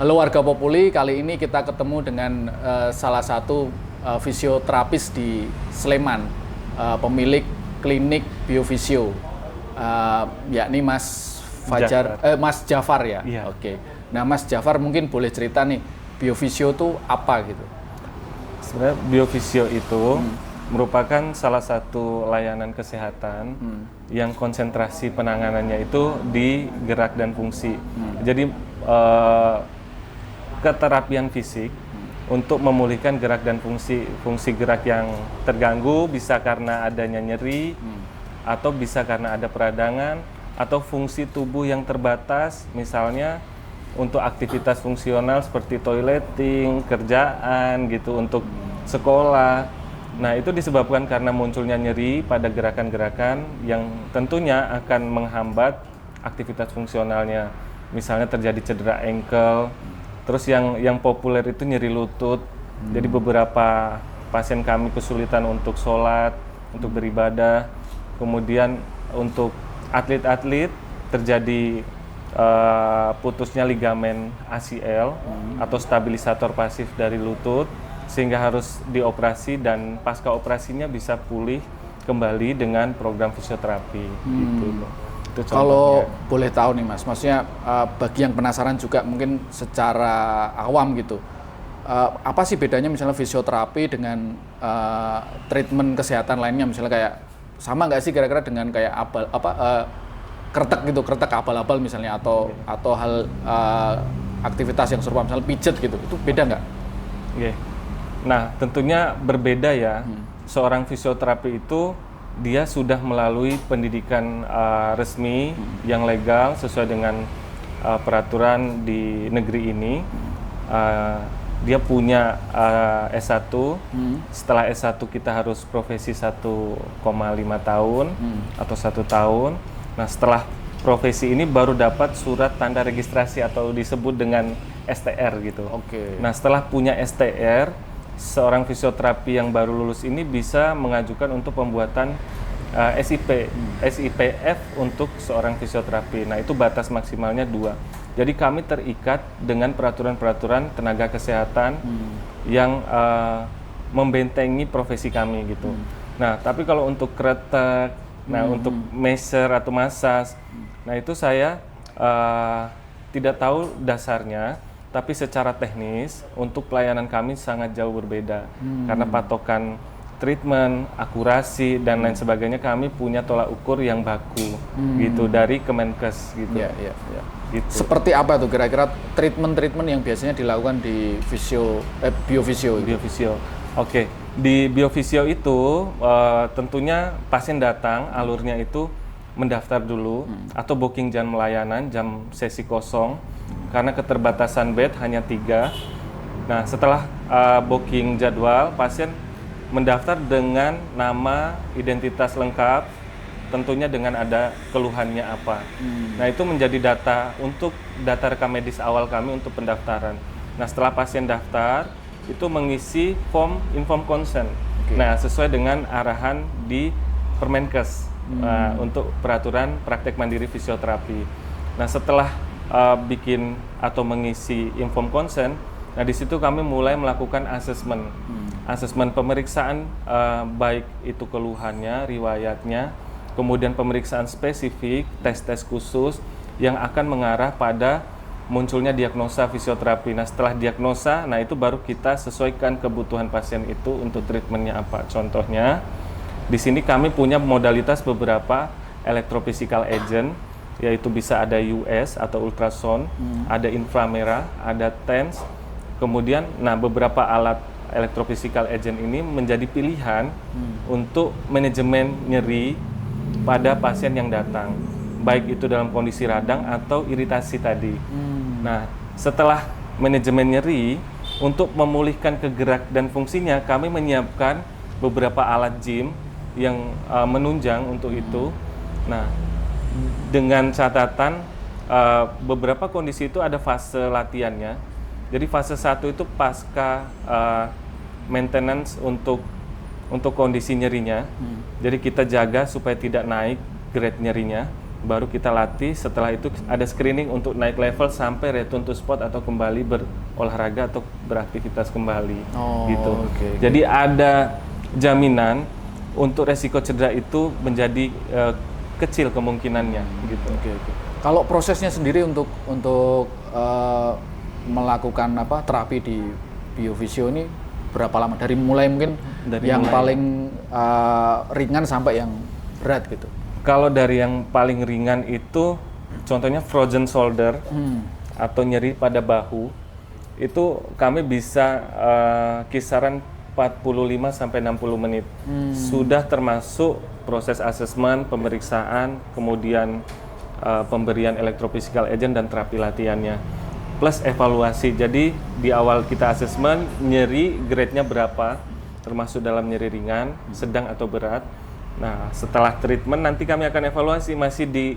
Halo warga Populi, kali ini kita ketemu dengan salah satu fisioterapis di Sleman, pemilik klinik Biofisio, yakni Mas Fajar, Mas Jafar ya. Iya. Oke. Nah Mas Jafar mungkin boleh cerita nih, Biofisio itu apa gitu? Sebenarnya Biofisio itu merupakan salah satu layanan kesehatan yang konsentrasi penanganannya itu di gerak dan fungsi. Jadi keterapian fisik untuk memulihkan gerak dan fungsi gerak yang terganggu, bisa karena adanya nyeri atau bisa karena ada peradangan atau fungsi tubuh yang terbatas, misalnya untuk aktivitas fungsional seperti toileting, kerjaan gitu, untuk sekolah. Nah, itu disebabkan karena munculnya nyeri pada gerakan-gerakan yang tentunya akan menghambat aktivitas fungsionalnya. Misalnya terjadi cedera ankle. Terus yang populer itu nyeri lutut. Jadi beberapa pasien kami kesulitan untuk sholat, untuk beribadah. Kemudian untuk atlet-atlet terjadi putusnya ligamen ACL atau stabilisator pasif dari lutut, sehingga harus dioperasi dan pasca operasinya bisa pulih kembali dengan program fisioterapi. Gitu. Itu Kalau contohnya. boleh tahu nih Mas, maksudnya bagi yang penasaran juga mungkin secara awam gitu, apa sih bedanya misalnya fisioterapi dengan treatment kesehatan lainnya, misalnya kayak sama nggak sih kira-kira dengan kayak kretek gitu, kretek abal-abal misalnya, atau hal aktivitas yang serupa misalnya pijet gitu, itu beda nggak? Oke. Nah, tentunya berbeda ya. Seorang fisioterapi itu dia sudah melalui pendidikan resmi yang legal sesuai dengan peraturan di negeri ini. Dia punya S1. Setelah S1 kita harus profesi 1,5 tahun atau 1 tahun. Nah, setelah profesi ini baru dapat surat tanda registrasi atau disebut dengan STR gitu. Oke. Nah, setelah punya STR, seorang fisioterapi yang baru lulus ini bisa mengajukan untuk pembuatan SIPF untuk seorang fisioterapi. Nah, itu batas maksimalnya 2. Jadi kami terikat dengan peraturan-peraturan tenaga kesehatan yang membentengi profesi kami gitu. Nah, tapi kalau untuk kretek, untuk measure atau massage, nah itu saya tidak tahu dasarnya. Tapi secara teknis, untuk pelayanan kami sangat jauh berbeda. Karena patokan treatment, akurasi, dan lain sebagainya, kami punya tolak ukur yang baku, gitu, dari Kemenkes, gitu. Ya. Gitu. Seperti apa tuh kira-kira treatment yang biasanya dilakukan di Biofisio? Biofisio. Oke, di Biofisio itu tentunya pasien datang, alurnya itu mendaftar dulu, atau booking jam layanan, jam sesi kosong, karena keterbatasan bed hanya 3. Nah, setelah booking jadwal, pasien mendaftar dengan nama, identitas lengkap, tentunya dengan ada keluhannya apa. Nah, itu menjadi data untuk data rekam medis awal kami untuk pendaftaran. Nah, setelah pasien daftar, itu mengisi form informed consent. Nah, sesuai dengan arahan di Permenkes untuk peraturan praktek mandiri fisioterapi. Nah, setelah bikin atau mengisi informed consent, nah di situ kami mulai melakukan asesmen pemeriksaan, baik itu keluhannya, riwayatnya, kemudian pemeriksaan spesifik, tes-tes khusus yang akan mengarah pada munculnya diagnosa fisioterapi. Nah, setelah diagnosa, nah itu baru kita sesuaikan kebutuhan pasien itu untuk treatmentnya apa. Contohnya, di sini kami punya modalitas beberapa electrophysical agent, yaitu bisa ada US atau ultrasound, ada inframerah, ada TENS. Kemudian, beberapa alat electrophysical agent ini menjadi pilihan untuk manajemen nyeri pada pasien yang datang, baik itu dalam kondisi radang atau iritasi tadi. Nah, setelah manajemen nyeri, untuk memulihkan kegerak dan fungsinya, kami menyiapkan beberapa alat gym yang menunjang untuk itu. Nah, dengan catatan beberapa kondisi itu ada fase latihannya. Jadi fase 1 itu pasca maintenance untuk kondisi nyerinya. Jadi kita jaga supaya tidak naik grade nyerinya. baru kita latih. Setelah itu ada screening untuk naik level sampai return to sport atau kembali berolahraga atau beraktivitas kembali. Gitu. Jadi ada jaminan untuk resiko cedera itu menjadi kecil kemungkinannya. Gitu. Kalau prosesnya sendiri untuk melakukan terapi di BioVisio ini berapa lama? Dari mulai mungkin yang paling ringan sampai yang berat gitu. Kalau dari yang paling ringan itu contohnya frozen shoulder atau nyeri pada bahu, itu kami bisa kisaran 45 sampai 60 menit. Sudah termasuk proses asesmen, pemeriksaan, kemudian pemberian electrophysical agent dan terapi latihannya. Plus evaluasi. Jadi di awal kita asesmen nyeri grade-nya berapa, termasuk dalam nyeri ringan, sedang atau berat. Nah, setelah treatment nanti kami akan evaluasi masih di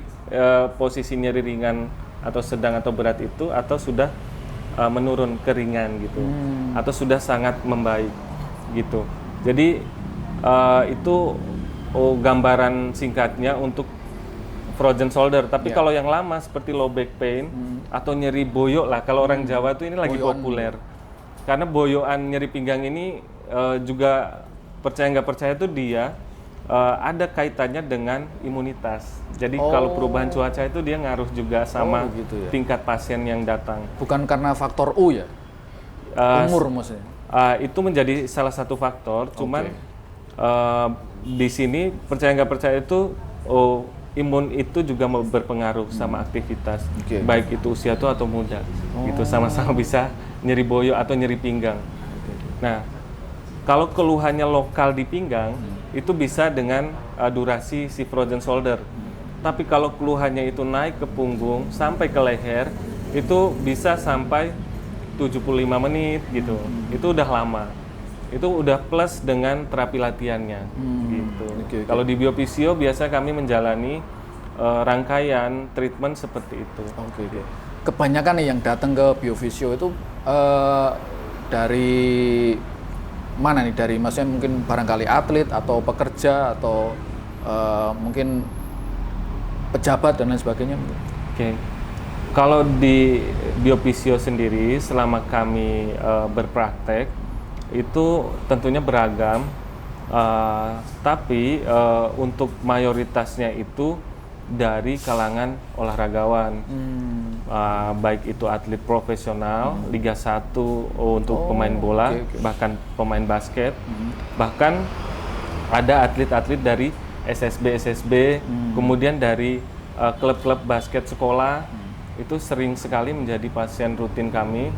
posisi nyeri ringan atau sedang atau berat itu, atau sudah menurun ke ringan gitu, atau sudah sangat membaik gitu. Jadi itu gambaran singkatnya untuk frozen shoulder. Tapi kalau yang lama seperti low back pain atau nyeri boyok lah, kalau orang Jawa itu ini lagi populer. Karena boyokan nyeri pinggang ini juga percaya nggak percaya itu dia ada kaitannya dengan imunitas. Jadi kalau perubahan cuaca itu dia ngaruh juga sama tingkat pasien yang datang. Bukan karena faktor U ya? Umur maksudnya? Itu menjadi salah satu faktor. Cuman di sini percaya nggak percaya itu imun itu juga berpengaruh sama aktivitas. Baik itu usia tua atau muda. Gitu sama-sama bisa nyeri boyok atau nyeri pinggang. Nah, kalau keluhannya lokal di pinggang, itu bisa dengan durasi si frozen shoulder. Tapi kalau keluhannya itu naik ke punggung sampai ke leher, itu bisa sampai 75 menit gitu. Itu udah lama. Itu udah plus dengan terapi latihannya gitu. Kalau di BioVisio biasa kami menjalani rangkaian treatment seperti itu. Kebanyakan nih yang datang ke BioVisio itu dari mana nih? Dari maksudnya mungkin barangkali atlet atau pekerja atau mungkin pejabat dan lain sebagainya. Kalau di BioVisio sendiri selama kami berpraktek itu tentunya beragam, tapi untuk mayoritasnya itu dari kalangan olahragawan, baik itu atlet profesional, Liga 1 untuk pemain bola, bahkan pemain basket, bahkan ada atlet-atlet dari SSB, kemudian dari klub-klub basket sekolah, itu sering sekali menjadi pasien rutin kami.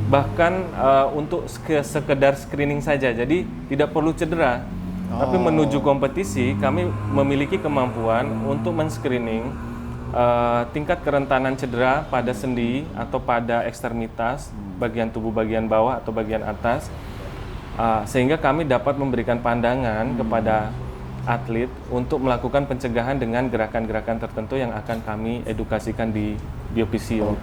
Bahkan untuk sekedar screening saja, jadi tidak perlu cedera. Tapi menuju kompetisi, kami memiliki kemampuan untuk men-screening tingkat kerentanan cedera pada sendi atau pada ekstremitas, bagian tubuh bagian bawah atau bagian atas, sehingga kami dapat memberikan pandangan kepada atlet untuk melakukan pencegahan dengan gerakan-gerakan tertentu yang akan kami edukasikan di BioVisio.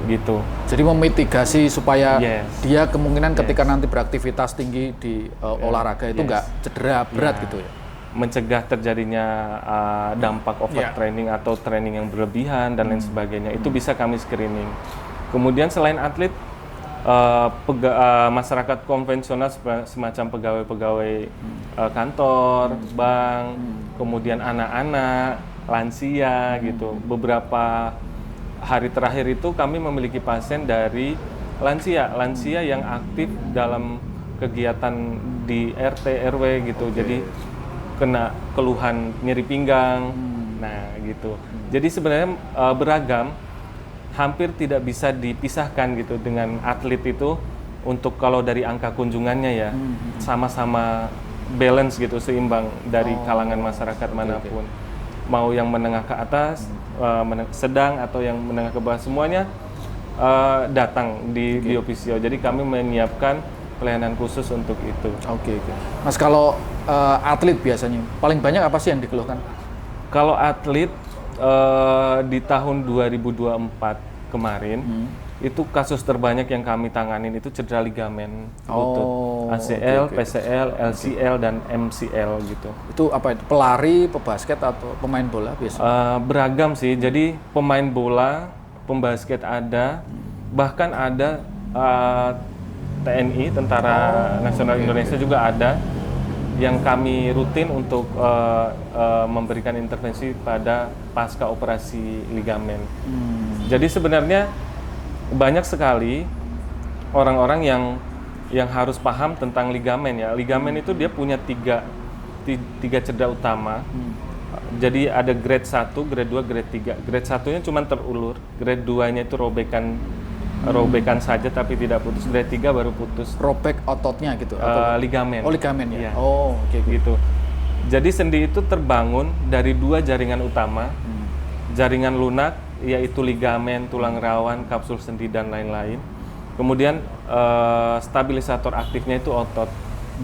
Gitu. Jadi memitigasi supaya dia kemungkinan ketika nanti beraktivitas tinggi di olahraga itu nggak cedera berat gitu ya. Mencegah terjadinya dampak overtraining atau training yang berlebihan dan lain sebagainya. Itu bisa kami screening. Kemudian selain atlet, masyarakat konvensional semacam pegawai-pegawai kantor, bank, kemudian anak-anak, lansia gitu. Beberapa hari terakhir itu kami memiliki pasien dari lansia yang aktif dalam kegiatan di RT RW gitu. Jadi kena keluhan nyeri pinggang. Nah, gitu. Jadi sebenarnya beragam, hampir tidak bisa dipisahkan gitu dengan atlet itu. Untuk kalau dari angka kunjungannya ya sama-sama balance gitu, seimbang dari kalangan masyarakat manapun. Mau yang menengah ke atas, sedang atau yang menengah ke bawah, semuanya datang di BioVisio. Jadi kami menyiapkan pelayanan khusus untuk itu. Mas, kalau atlet biasanya paling banyak apa sih yang dikeluhkan? Kalau atlet di tahun 2024 kemarin itu kasus terbanyak yang kami tanganin itu cedera ligamen lutut, ACL, oke. PCL, LCL dan MCL gitu. Itu apa itu? Pelari, pebasket atau pemain bola biasanya? Beragam sih, jadi pemain bola, pembasket ada, bahkan ada TNI, Tentara Nasional Indonesia juga ada, yang kami rutin untuk memberikan intervensi pada pasca operasi ligamen. Jadi sebenarnya banyak sekali orang-orang yang harus paham tentang ligamen ya. Ligamen itu dia punya tiga cedera utama. Jadi ada grade 1, grade 2, grade 3. Grade 1-nya cuma terulur, grade 2-nya itu robekan saja tapi tidak putus, grade 3 baru putus. Robek ototnya gitu? Ligamen. Oh, ligamen ya? Iya. Oh, oke. Gitu. Jadi sendi itu terbangun dari 2 jaringan utama, jaringan lunak, yaitu ligamen, tulang rawan, kapsul sendi, dan lain-lain. Kemudian stabilisator aktifnya itu otot.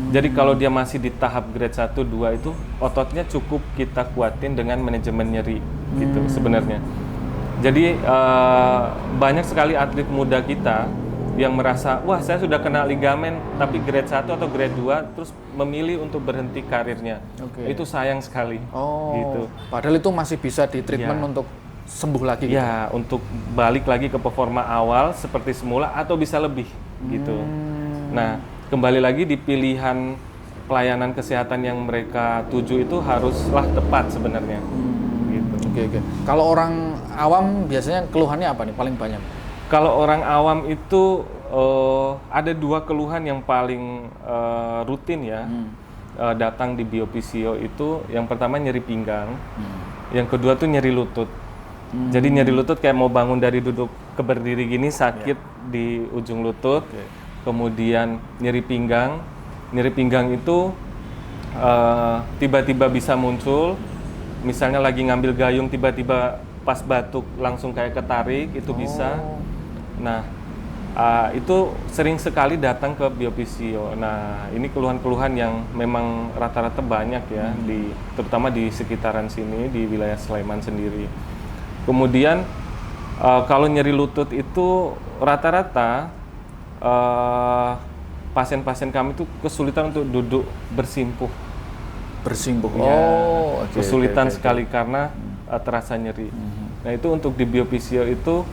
Jadi kalau dia masih di tahap grade 1, 2 itu ototnya cukup kita kuatin dengan manajemen nyeri gitu sebenarnya. Jadi banyak sekali atlet muda kita yang merasa, wah saya sudah kena ligamen tapi grade 1 atau grade 2 terus memilih untuk berhenti karirnya. Itu sayang sekali. Gitu. Padahal itu masih bisa di treatment untuk sembuh lagi gitu? Ya, untuk balik lagi ke performa awal seperti semula atau bisa lebih gitu. Nah, kembali lagi di pilihan pelayanan kesehatan yang mereka tuju itu haruslah tepat sebenarnya. Gitu. Oke. Kalau orang awam biasanya keluhannya apa nih paling banyak? Kalau orang awam itu ada 2 keluhan yang paling rutin ya datang di biophysio itu. Yang pertama nyeri pinggang, yang kedua tuh nyeri lutut. Jadi nyeri lutut kayak mau bangun dari duduk ke berdiri gini sakit di ujung lutut. Kemudian nyeri pinggang itu tiba-tiba bisa muncul. Misalnya lagi ngambil gayung tiba-tiba pas batuk langsung kayak ketarik, itu bisa. Nah, itu sering sekali datang ke biophysio. Nah, ini keluhan-keluhan yang memang rata-rata banyak ya, terutama di sekitaran sini, di wilayah Sleman sendiri. Kemudian kalau nyeri lutut itu rata-rata pasien-pasien kami itu kesulitan untuk duduk bersimpuh. Ya, kesulitan sekali karena terasa nyeri. Nah itu untuk di biophysio itu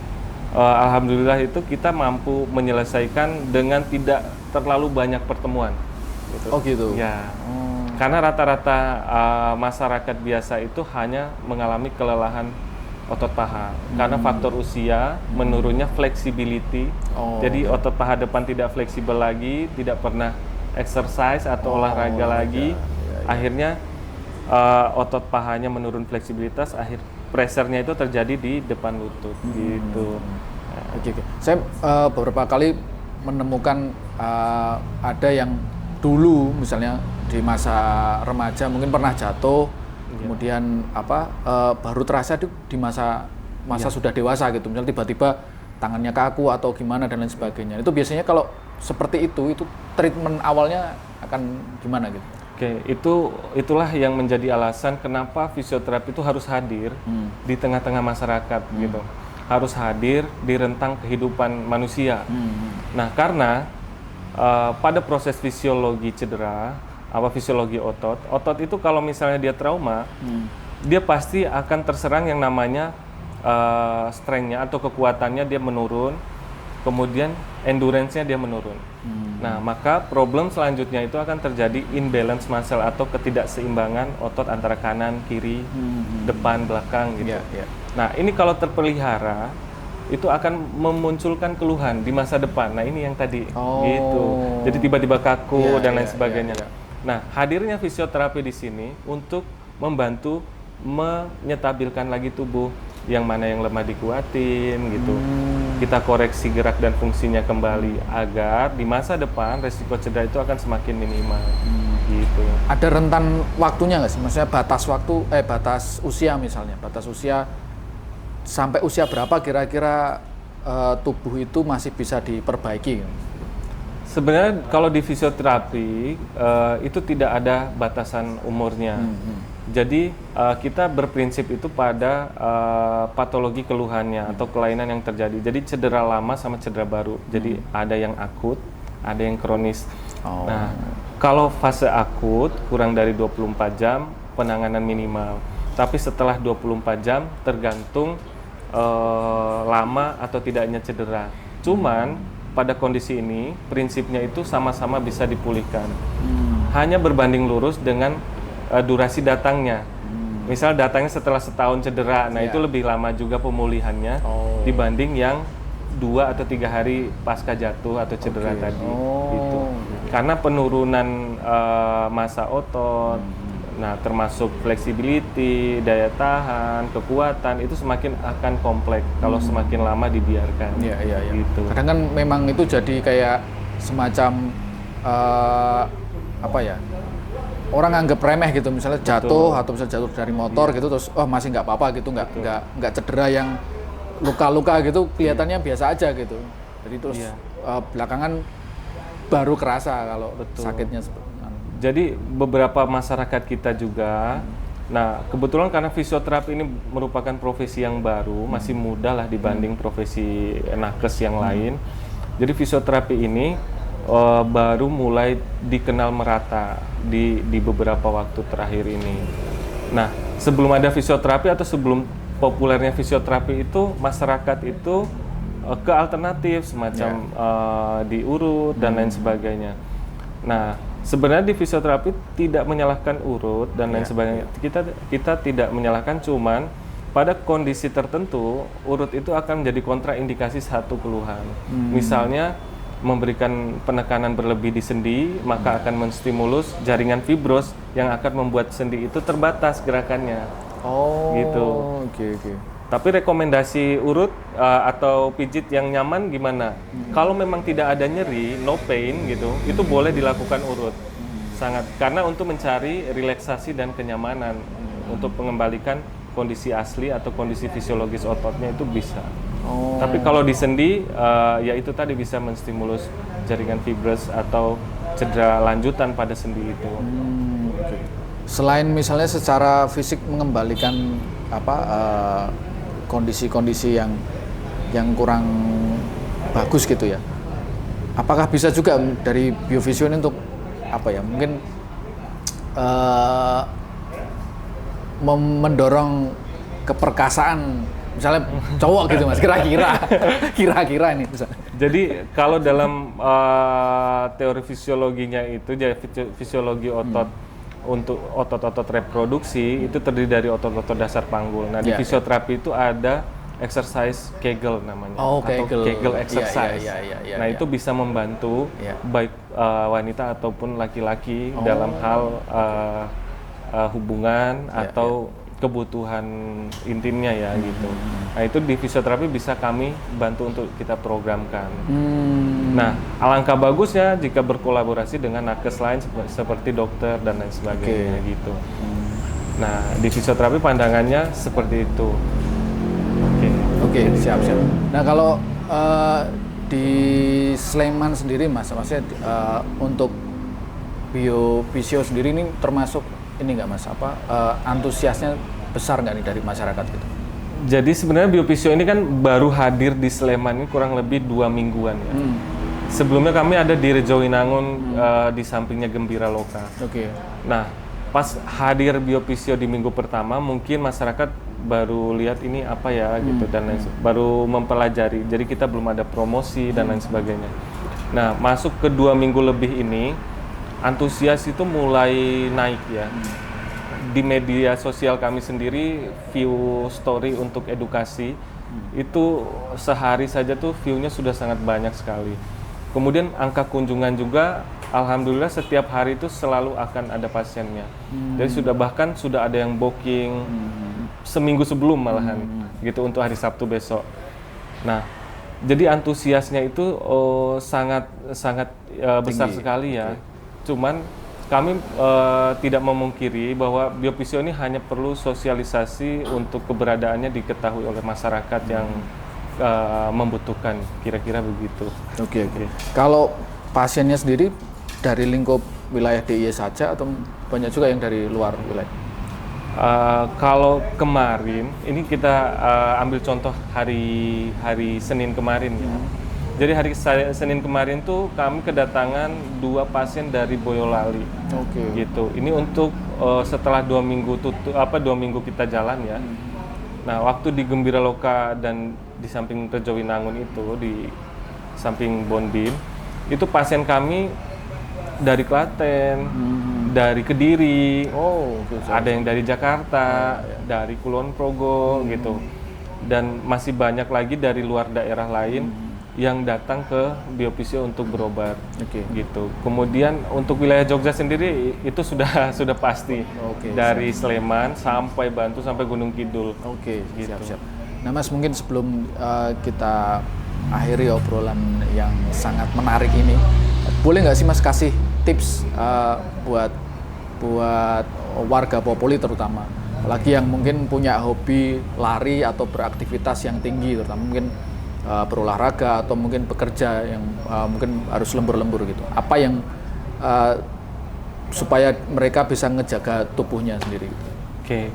alhamdulillah itu kita mampu menyelesaikan dengan tidak terlalu banyak pertemuan. Gitu. Oh gitu. Ya. Karena rata-rata masyarakat biasa itu hanya mengalami kelelahan otot paha karena faktor usia, menurunnya flexibility. Jadi otot paha depan tidak fleksibel lagi, tidak pernah exercise atau olahraga lagi. Akhirnya otot pahanya menurun fleksibilitas, pressure-nya itu terjadi di depan lutut gitu. Oke. Saya beberapa kali menemukan ada yang dulu misalnya di masa remaja mungkin pernah jatuh, kemudian baru terasa di masa sudah dewasa gitu, misalnya tiba-tiba tangannya kaku atau gimana dan lain sebagainya. Itu biasanya kalau seperti itu treatment awalnya akan gimana gitu? Oke, itulah yang menjadi alasan kenapa fisioterapi itu harus hadir di tengah-tengah masyarakat gitu. Harus hadir di rentang kehidupan manusia. Nah, karena pada proses fisiologi cedera, fisiologi otot itu kalau misalnya dia trauma, dia pasti akan terserang yang namanya strength-nya atau kekuatannya dia menurun, kemudian endurance-nya dia menurun. Nah, maka problem selanjutnya itu akan terjadi imbalance muscle atau ketidakseimbangan otot antara kanan, kiri, depan, belakang gitu. Nah, ini kalau terpelihara itu akan memunculkan keluhan di masa depan. Nah, ini yang tadi gitu. Jadi tiba-tiba kaku dan lain sebagainya. Nah, hadirnya fisioterapi di sini untuk membantu menyetabilkan lagi tubuh, yang mana yang lemah dikuatin gitu. Kita koreksi gerak dan fungsinya kembali agar di masa depan resiko cedera itu akan semakin minimal. Gitu. Ada rentan waktunya nggak sih? Maksudnya batas usia misalnya, batas usia sampai usia berapa kira-kira tubuh itu masih bisa diperbaiki? Sebenarnya kalau di fisioterapi itu tidak ada batasan umurnya. Jadi kita berprinsip itu pada patologi keluhannya atau kelainan yang terjadi. Jadi cedera lama sama cedera baru. Jadi ada yang akut, ada yang kronis. Nah, kalau fase akut kurang dari 24 jam penanganan minimal. Tapi setelah 24 jam tergantung lama atau tidaknya cedera. Cuman pada kondisi ini prinsipnya itu sama-sama bisa dipulihkan. Hanya berbanding lurus dengan durasi datangnya. Misal datangnya setelah setahun cedera, nah itu lebih lama juga pemulihannya dibanding yang 2 atau 3 hari pasca jatuh atau cedera tadi. Gitu. Karena penurunan massa otot, nah termasuk flexibility, daya tahan, kekuatan itu semakin akan kompleks kalau semakin lama dibiarkan. Iya. Gitu. Kadang kan memang itu jadi kayak semacam apa ya? Orang anggap remeh gitu, misalnya jatuh atau misalnya jatuh dari motor gitu, terus masih nggak apa-apa gitu, nggak cedera yang luka-luka gitu, kelihatannya biasa aja gitu. Jadi terus belakangan baru kerasa kalau sakitnya seperti itu. Jadi beberapa masyarakat kita juga, nah kebetulan karena fisioterapi ini merupakan profesi yang baru, masih muda lah dibanding profesi nakes yang lain. Jadi fisioterapi ini baru mulai dikenal merata di beberapa waktu terakhir ini. Nah, sebelum ada fisioterapi atau sebelum populernya fisioterapi itu, masyarakat itu ke alternatif semacam diurut dan lain sebagainya. Nah, sebenarnya di fisioterapi tidak menyalahkan urut dan lain sebagainya. Kita tidak menyalahkan, cuman pada kondisi tertentu urut itu akan menjadi kontraindikasi satu keluhan. Misalnya memberikan penekanan berlebih di sendi, maka akan menstimulus jaringan fibros yang akan membuat sendi itu terbatas gerakannya. Gitu. Oke. Tapi rekomendasi urut atau pijit yang nyaman gimana? Kalau memang tidak ada nyeri, no pain gitu, itu boleh dilakukan urut. Sangat, karena untuk mencari relaksasi dan kenyamanan untuk mengembalikan kondisi asli atau kondisi fisiologis ototnya itu bisa. Tapi kalau di sendi, ya itu tadi bisa menstimulus jaringan fibros atau cedera lanjutan pada sendi itu. Selain misalnya secara fisik mengembalikan kondisi-kondisi yang kurang bagus gitu ya, apakah bisa juga dari Biovisio ini untuk mungkin mendorong keperkasaan misalnya cowok gitu Mas, kira-kira ini misalnya. Jadi kalau dalam teori fisiologinya itu, jadi fisiologi otot untuk otot-otot reproduksi itu terdiri dari otot-otot dasar panggul. Nah, di fisioterapi itu ada exercise Kegel namanya, atau Kegel exercise. Nah, itu bisa membantu baik wanita ataupun laki-laki dalam hal hubungan atau kebutuhan intimnya ya gitu. Nah, itu di fisioterapi bisa kami bantu untuk kita programkan. Nah, alangkah bagusnya jika berkolaborasi dengan nakes lain seperti dokter dan lain sebagainya gitu. Nah, di fisioterapi pandangannya seperti itu. Oke, siap. Nah, kalau di Sleman sendiri maksudnya untuk Biovisio sendiri ini termasuk ini nggak Mas, antusiasnya besar nggak nih dari masyarakat gitu? Jadi sebenarnya Biovisio ini kan baru hadir di Sleman ini kurang lebih 2 mingguan ya. Sebelumnya kami ada di Rejowinangun, di sampingnya Gembira Loka. Nah, pas hadir Biovisio di minggu pertama, mungkin masyarakat baru lihat ini apa ya gitu dan baru mempelajari. Jadi kita belum ada promosi dan lain sebagainya. Nah, masuk ke 2 minggu lebih ini, antusias itu mulai naik ya. Di media sosial kami sendiri, view story untuk edukasi itu sehari saja tuh view-nya sudah sangat banyak sekali. Kemudian angka kunjungan juga, alhamdulillah setiap hari itu selalu akan ada pasiennya. Jadi bahkan sudah ada yang booking seminggu sebelum malahan gitu untuk hari Sabtu besok. Nah, jadi antusiasnya itu sangat besar sekali ya. Cuman kami tidak memungkiri bahwa Biovisio ini hanya perlu sosialisasi untuk keberadaannya diketahui oleh masyarakat yang membutuhkan, kira-kira begitu. Oke. Kalau pasiennya sendiri dari lingkup wilayah DIY saja atau banyak juga yang dari luar wilayah? Kalau kemarin, ini kita ambil contoh hari Senin kemarin ya. Jadi hari Senin kemarin tuh kami kedatangan 2 pasien dari Boyolali. Oke. Gitu. Ini untuk setelah 2 minggu 2 minggu kita jalan ya. Nah, waktu di Gembira Loka dan di samping Rejowinangun itu, di samping Bonbin, itu pasien kami dari Klaten, dari Kediri, ada yang dari Jakarta, dari Kulon Progo gitu, dan masih banyak lagi dari luar daerah lain yang datang ke Biovisio untuk berobat, gitu. Kemudian untuk wilayah Jogja sendiri itu sudah pasti, dari Sleman sampai Bantul sampai Gunung Kidul. Oke, gitu. siap. Nah Mas, mungkin sebelum kita akhiri obrolan yang sangat menarik ini, boleh nggak sih Mas kasih tips buat warga Populi terutama, apalagi yang mungkin punya hobi lari atau beraktivitas yang tinggi, terutama mungkin berolahraga atau mungkin bekerja yang mungkin harus lembur-lembur gitu. Apa yang supaya mereka bisa ngejaga tubuhnya sendiri? Oke.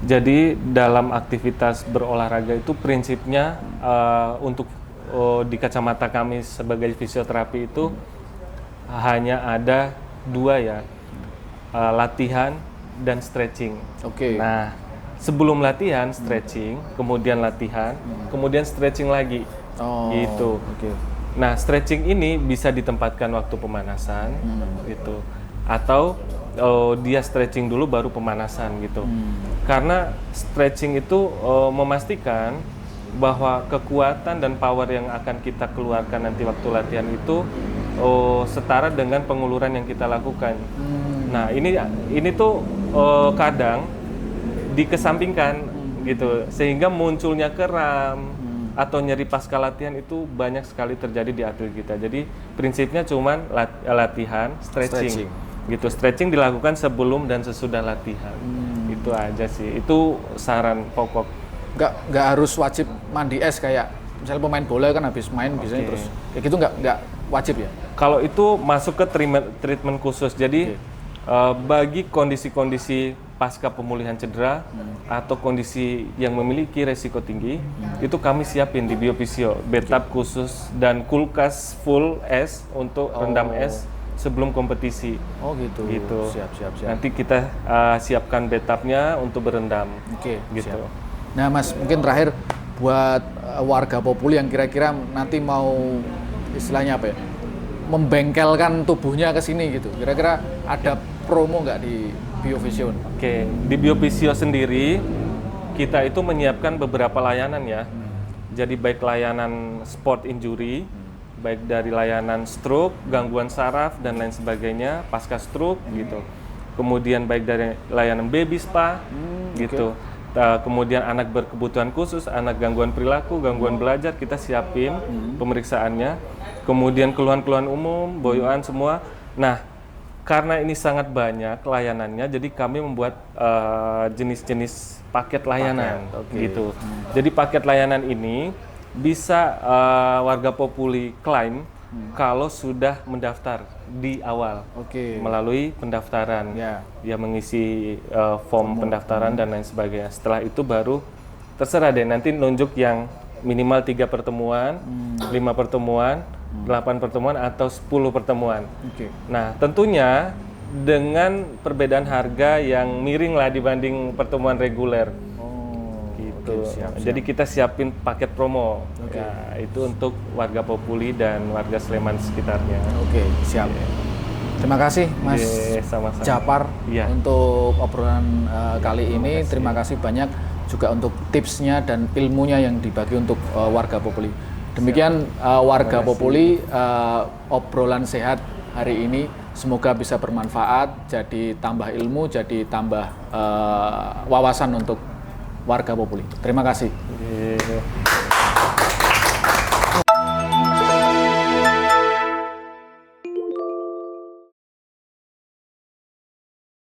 Jadi dalam aktivitas berolahraga itu prinsipnya untuk di kacamata kami sebagai fisioterapi itu hanya ada 2 ya, latihan dan stretching. Nah, sebelum latihan stretching, kemudian latihan, kemudian stretching lagi, gitu. Nah, stretching ini bisa ditempatkan waktu pemanasan, gitu, atau dia stretching dulu baru pemanasan, gitu. Karena stretching itu memastikan bahwa kekuatan dan power yang akan kita keluarkan nanti waktu latihan itu setara dengan penguluran yang kita lakukan. Nah, ini tuh kadang dikesampingkan gitu, sehingga munculnya kram atau nyeri pasca latihan itu banyak sekali terjadi di atlet kita. Jadi prinsipnya cuman latihan, stretching. Gitu. Stretching dilakukan sebelum dan sesudah latihan. Itu aja sih. Itu saran pokok. Nggak harus wajib mandi es kayak misalnya pemain bola kan habis main biasanya terus kayak gitu, nggak wajib ya? Kalau itu masuk ke treatment khusus. Jadi bagi kondisi-kondisi pasca pemulihan cedera atau kondisi yang memiliki resiko tinggi, itu kami siapin di Biovisio bathtub khusus dan kulkas full es untuk rendam es sebelum kompetisi. Gitu. Siap. Nanti kita siapkan bathtubnya untuk berendam. Gitu. Siap. Nah Mas, mungkin terakhir buat warga Populi yang kira-kira nanti mau istilahnya apa ya, membengkelkan tubuhnya ke sini gitu, kira-kira ada promo nggak di Biovisio? Di Biovisio sendiri kita itu menyiapkan beberapa layanan ya. Jadi baik layanan sport injury, baik dari layanan stroke, gangguan saraf dan lain sebagainya pasca stroke gitu. Kemudian baik dari layanan baby spa gitu. Kemudian anak berkebutuhan khusus, anak gangguan perilaku, gangguan belajar, kita siapin pemeriksaannya. Kemudian keluhan-keluhan umum, boyoan semua. Nah, karena ini sangat banyak layanannya, jadi kami membuat jenis-jenis paket layanan, gitu. Jadi paket layanan ini bisa warga Populi klaim kalau sudah mendaftar di awal melalui pendaftaran, dia mengisi form pendaftaran dan lain sebagainya. Setelah itu baru terserah deh nanti nunjuk yang minimal 3 pertemuan, 5 pertemuan, 8 pertemuan atau 10 pertemuan. Nah, tentunya dengan perbedaan harga yang miring lah dibanding pertemuan reguler. Siap. Jadi kita siapin paket promo. Ya, itu untuk warga Populi dan warga Sleman sekitarnya. Siap. Terima kasih Mas sama-sama. Japar untuk obrolan kali ini. Terima kasih banyak juga untuk tipsnya dan ilmunya yang dibagi untuk warga Populi. Demikian warga Populi, obrolan sehat hari ini. Semoga bisa bermanfaat, jadi tambah ilmu, jadi tambah wawasan untuk warga Populi. Terima kasih.